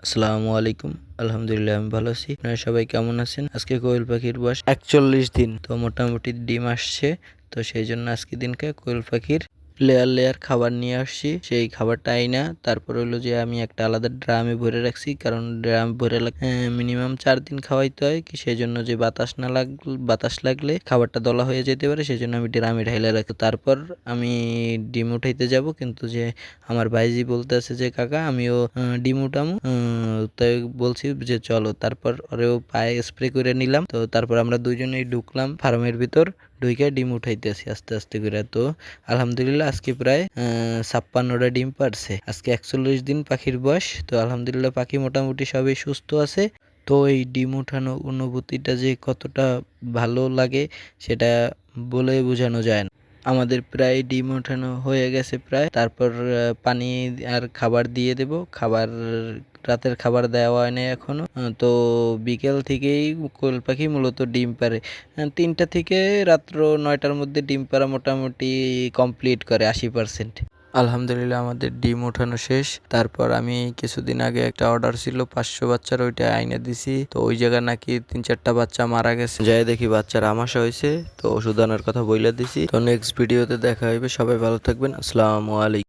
আসসালামু আলাইকুম। আলহামদুলিল্লাহ আমি ভালো আছি। আপনারা সবাই কেমন আছেন? আজকে কোয়েল পাখির বয়স ৪১ দিন। তো মোটামুটি ডিম আসছে। তো সেই জন্য আজকে দিনকে কোয়েল পাখির লেয়ার খাবার নিয়ে আসছি। সেই খাবারটা আইনা তারপর হলো যে আমি একটা আলাদা ড্রামে ভরে রাখছি, কারণ ড্রাম ভরে মিনিমাম 4 দিন খাওয়াইতে হয়, কি সেই জন্য যে বাতাস লাগলে খাবারটা দলা হয়ে যেতে পারে, সেই জন্য আমি ড্রামে ঢাইলা রাখি। তারপর আমি ডিম উঠাইতে যাব, কিন্তু যে আমার ভাইজি বলতে আছে যে কাকা আমিও ডিম উঠামু, তাই বলছি যে চলো। তারপর ওরেও পায়ে স্প্রে করে নিলাম। তো তারপর আমরা দুইজনেই ঢুকলাম ফার্মের ভিতর, ঢুকে ডিম উঠাইতেছি আস্তে আস্তে করে। তো আলহামদুলিল্লাহ আজকে প্রায় 56টা ডিম পারছে। আজকে 41 দিন পাখির বয়স। তো আলহামদুলিল্লাহ পাখি মোটামুটি সবই সুস্থ আছে। তো এই ডিম উঠানো অনুভূতিটা যে কতটা ভালো লাগে সেটা বলে বোঝানো যায় না। আমাদের প্রায় ডিম ওঠানো হয়ে গেছে প্রায়। তারপর পানি আর খাবার দিয়ে দেব। রাতের খাবার দেওয়া হয় নাই এখনো। তো বিকেল থেকেই কোয়েল পাখি মূলত ডিম পারে। 3টা থেকে রাত্র 9টার মধ্যে ডিম পাড়া মোটামুটি কমপ্লিট করে 80%। আলহামদুলিল্লাহ আমাদের ডিম ওঠানো শেষ। তারপর আমি কিছুদিন আগে একটা অর্ডার ছিল 500 বাচ্চার, ওইটা আইনে দিছি। তো ওই জায়গা নাকি 3-4টা বাচ্চা মারা গেছে, যাই দেখি বাচ্চার আমাশা হয়েছে। তো ওষুধ আনার কথা বইলা দিছি। তো নেক্সট ভিডিওতে দেখা হইবে। সবাই ভালো থাকবেন। আসসালামু আলাইকুম।